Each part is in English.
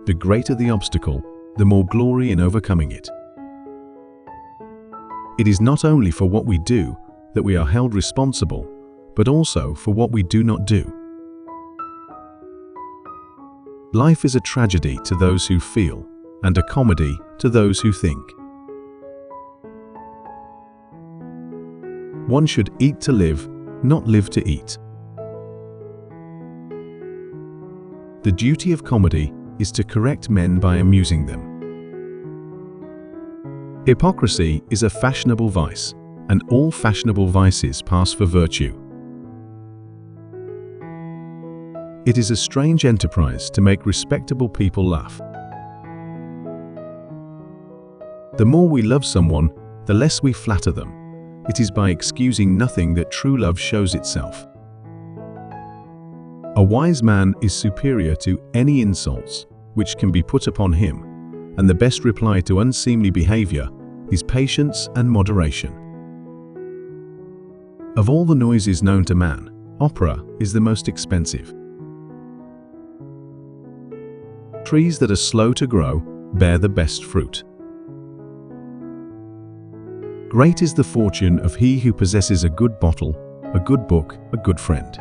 The greater the obstacle, the more glory in overcoming it. It is not only for what we do that we are held responsible, but also for what we do not do. Life is a tragedy to those who feel, and a comedy to those who think. One should eat to live, not live to eat. The duty of comedy is to correct men by amusing them. Hypocrisy is a fashionable vice, and all fashionable vices pass for virtue. It is a strange enterprise to make respectable people laugh. The more we love someone, the less we flatter them. It is by excusing nothing that true love shows itself. A wise man is superior to any insults which can be put upon him, and the best reply to unseemly behavior is patience and moderation. Of all the noises known to man, opera is the most expensive. Trees that are slow to grow bear the best fruit. Great is the fortune of he who possesses a good bottle, a good book, a good friend.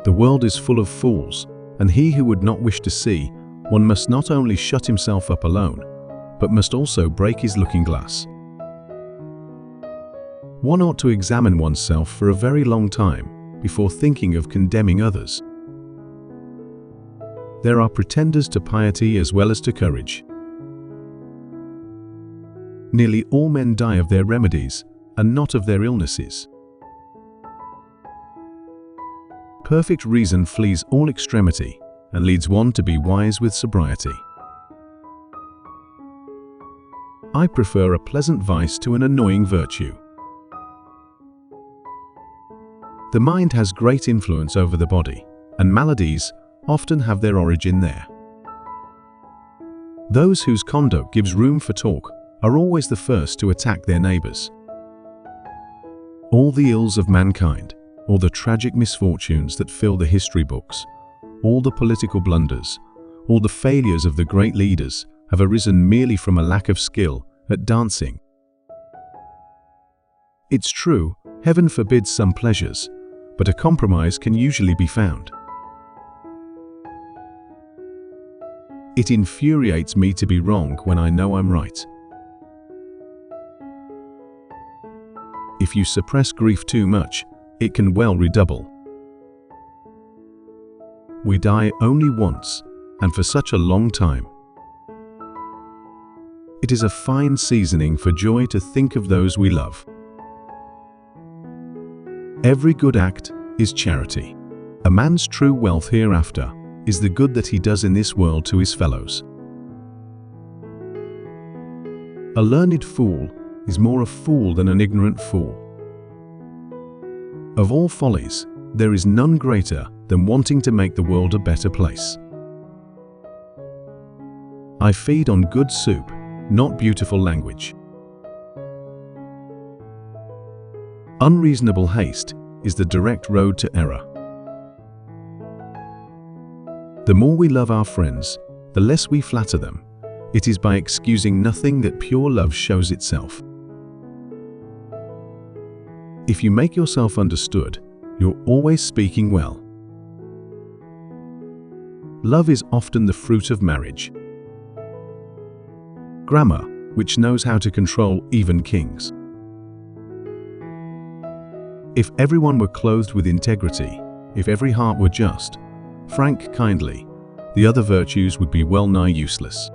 The world is full of fools, and he who would not wish to see one must not only shut himself up alone, but must also break his looking-glass. One ought to examine oneself for a very long time before thinking of condemning others. There are pretenders to piety as well as to courage. Nearly all men die of their remedies, and not of their illnesses. Perfect reason flees all extremity, and leads one to be wise with sobriety. I prefer a pleasant vice to an annoying virtue. The mind has great influence over the body, and maladies often have their origin there. Those whose conduct gives room for talk are always the first to attack their neighbors. All the ills of mankind, all the tragic misfortunes that fill the history books, all the political blunders, all the failures of the great leaders have arisen merely from a lack of skill at dancing. It's true, heaven forbids some pleasures, but a compromise can usually be found. It infuriates me to be wrong when I know I'm right. If you suppress grief too much, it can well redouble. We die only once, and for such a long time. It is a fine seasoning for joy to think of those we love. Every good act is charity. A man's true wealth hereafter is the good that he does in this world to his fellows. A learned fool is more a fool than an ignorant fool. Of all follies, there is none greater than wanting to make the world a better place. I feed on good soup, not beautiful language. Unreasonable haste is the direct road to error. The more we love our friends, the less we flatter them. It is by excusing nothing that pure love shows itself. If you make yourself understood, you're always speaking well. Love is often the fruit of marriage. Grammar, which knows how to control even kings. If everyone were clothed with integrity, if every heart were just, frank, kindly, the other virtues would be well nigh useless.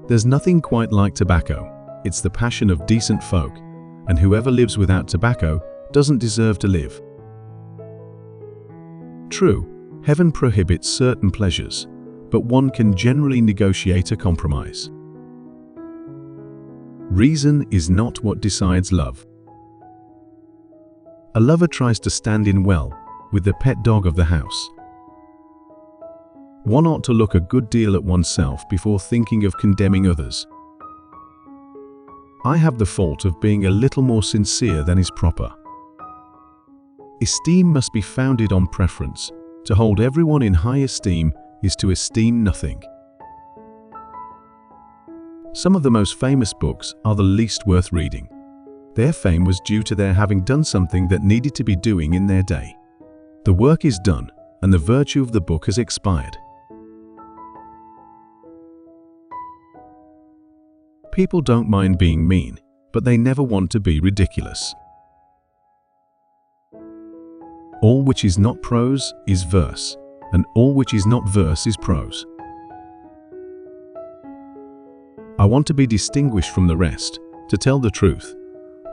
There's nothing quite like tobacco. It's the passion of decent folk, and whoever lives without tobacco doesn't deserve to live. True, heaven prohibits certain pleasures, but one can generally negotiate a compromise. Reason is not what decides love. A lover tries to stand in well with the pet dog of the house. One ought to look a good deal at oneself before thinking of condemning others. I have the fault of being a little more sincere than is proper. Esteem must be founded on preference, To hold everyone in high esteem is to esteem nothing. Some of the most famous books are the least worth reading. Their fame was due to their having done something that needed to be doing in their day. The work is done, and the virtue of the book has expired. People don't mind being mean, but they never want to be ridiculous. All which is not prose is verse, and all which is not verse is prose. I want to be distinguished from the rest, to tell the truth.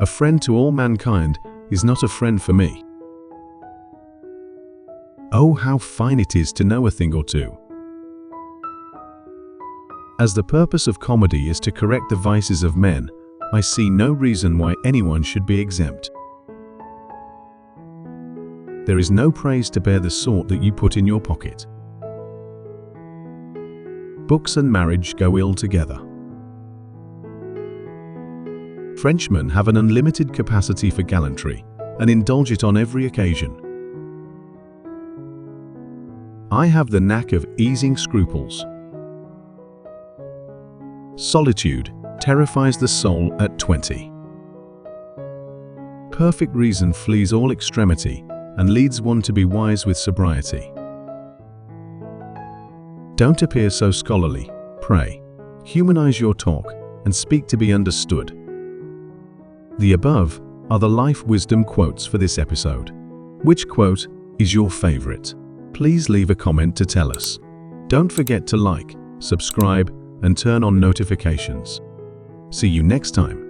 A friend to all mankind is not a friend for me. Oh, how fine it is to know a thing or two. As the purpose of comedy is to correct the vices of men, I see no reason why anyone should be exempt. There is no praise to bear the sort that you put in your pocket. Books and marriage go ill together. Frenchmen have an unlimited capacity for gallantry and indulge it on every occasion. I have the knack of easing scruples. Solitude terrifies the soul at 20. Perfect reason flees all extremity and leads one to be wise with sobriety. Don't appear so scholarly, pray. Humanize your talk and speak to be understood. The above are the life wisdom quotes for this episode. Which quote is your favorite? Please leave a comment to tell us. Don't forget to like, subscribe, and turn on notifications. See you next time.